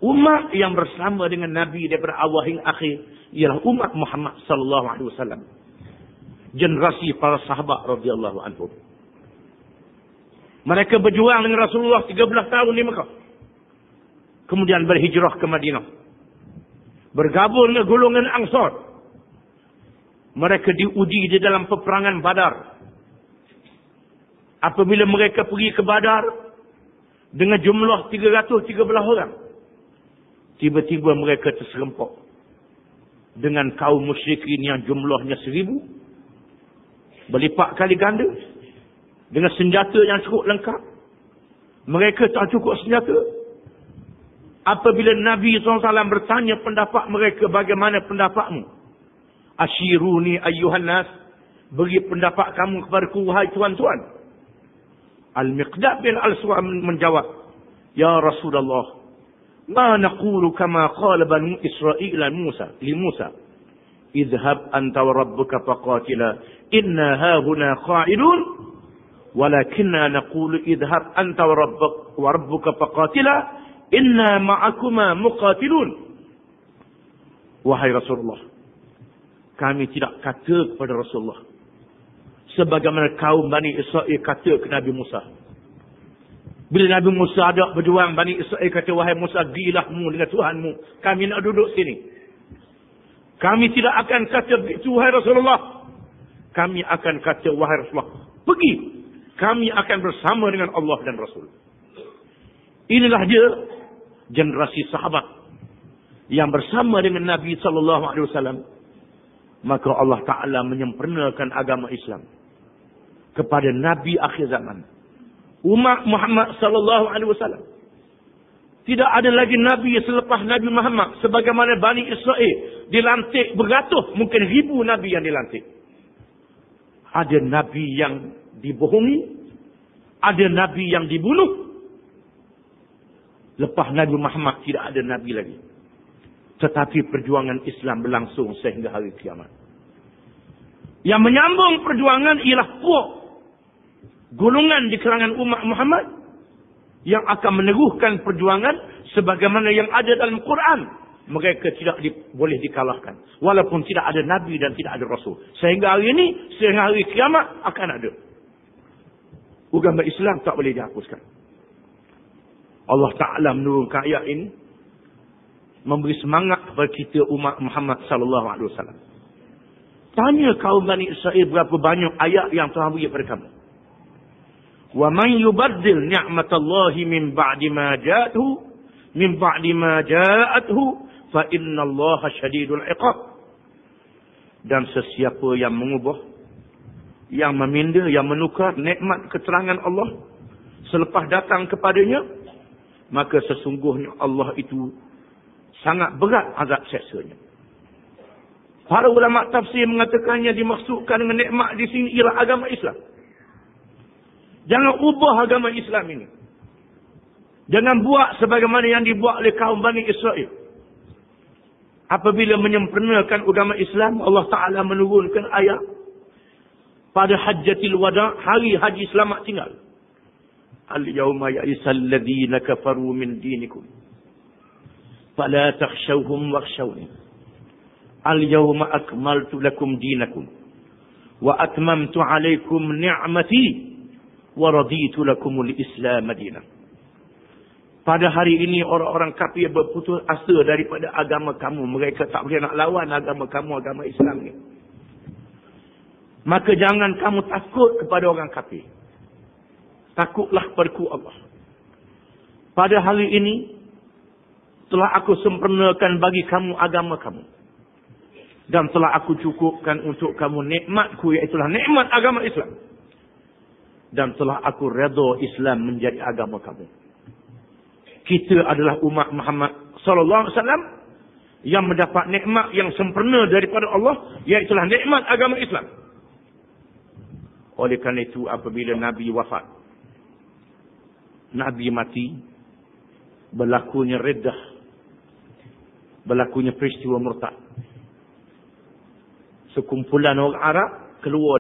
Umat yang bersama dengan Nabi daripada awal hingga akhir ialah umat Muhammad sallallahu alaihi wasallam. Generasi para sahabat radhiyallahu anhum. Mereka berjuang dengan Rasulullah 13 tahun di Mekah. Kemudian berhijrah ke Madinah. Bergabung dengan golongan Ansar. Mereka diuji di dalam peperangan Badar. Apabila mereka pergi ke Badar dengan jumlah 313 orang, tiba-tiba mereka terserempak dengan kaum musyrikin yang jumlahnya 1000, berlipat kali ganda, dengan senjata yang cukup lengkap. Mereka tak cukup senjata. Apabila Nabi SAW bertanya pendapat mereka, bagaimana pendapatmu? Asyiruni ayyuhan nas, beri pendapat kamu kepadaku wahai tuan-tuan. Al-Miqdad bin Al-Aswad menjawab, ya Rasulullah, ma naqulu kama qala banu Israil li Musa, idhhab anta wa rabbuka faqatila inna hahuna qa'idun, walakinna naqulu idhhab anta wa rabbuka faqatila inna ma'akuma muqatilun. Wahai Rasulullah, kami tidak kata kepada Rasulullah sebagaimana kaum Bani Israel kata ke Nabi Musa. Bila Nabi Musa ada berjuang, Bani Israel kata, wahai Musa, gilahmu dengan Tuhanmu, kami nak duduk sini. Kami tidak akan kata begitu, wahai Rasulullah. Kami akan kata, wahai Rasulullah, pergi. Kami akan bersama dengan Allah dan Rasul. Inilah dia generasi sahabat yang bersama dengan Nabi SAW. Maka Allah Ta'ala menyempurnakan agama Islam kepada Nabi akhir zaman, umat Muhammad SAW. Tidak ada lagi Nabi selepas Nabi Muhammad. Sebagaimana Bani Israel dilantik beratus, mungkin 1000 Nabi yang dilantik. Ada Nabi yang dibohongi, ada Nabi yang dibunuh. Lepas Nabi Muhammad tidak ada Nabi lagi. Tetapi perjuangan Islam berlangsung sehingga hari kiamat. Yang menyambung perjuangan ialah puak golongan di kalangan umat Muhammad yang akan meneguhkan perjuangan sebagaimana yang ada dalam Quran. Mereka tidak boleh dikalahkan. Walaupun tidak ada Nabi dan tidak ada Rasul. Sehingga hari ini, sehingga hari kiamat akan ada. Agama Islam tak boleh dihapuskan. Allah Ta'ala menurunkan ayat ini memberi semangat kepada kita umat Muhammad sallallahu alaihi wasallam. Tanya kaum Bani Israel berapa banyak ayat yang Tuhan beri kepada kamu. Wa man yubaddil ni'matallahi min ba'di ma ja'athu fa innallaha syadidul iqab. Dan sesiapa yang mengubah, yang meminda, yang menukar nikmat keterangan Allah selepas datang kepadanya, maka sesungguhnya Allah itu sangat berat azab siksanya. Para ulama tafsir mengatakannya dimaksudkan dengan nikmat di sini ialah agama Islam. Jangan ubah agama Islam ini. Jangan buat sebagaimana yang dibuat oleh kaum Bani Israel. Apabila menyempurnakan agama Islam, Allah Ta'ala menurunkan ayat pada Hajjatil Wada', hari haji selamat tinggal. Al-yawma ya'isal ladhina kafaru min dinikum fala takhshawhum wakhshawni. Al-yawma akmaltu lakum dinakum wa atmamtu alaykum ni'mati wa raditu lakumul Islam madinah. Pada hari ini orang-orang kafir berputus asa daripada agama kamu. Mereka tak boleh nak lawan agama kamu, agama Islam ni. Maka jangan kamu takut kepada orang kafir. Takutlah kepada Allah. Pada hari ini telah aku sempurnakan bagi kamu agama kamu. Dan telah aku cukupkan untuk kamu nikmatku, iaitulah nikmat agama Islam. Dan telah aku redha Islam menjadi agama kamu. Kita adalah umat Muhammad sallallahu alaihi wasallam yang mendapat nikmat yang sempurna daripada Allah, iaitulah nikmat agama Islam. Oleh kerana itu apabila Nabi wafat, Nabi mati, berlakunya reddah, berlakunya peristiwa murtad. Sekumpulan orang Arab keluar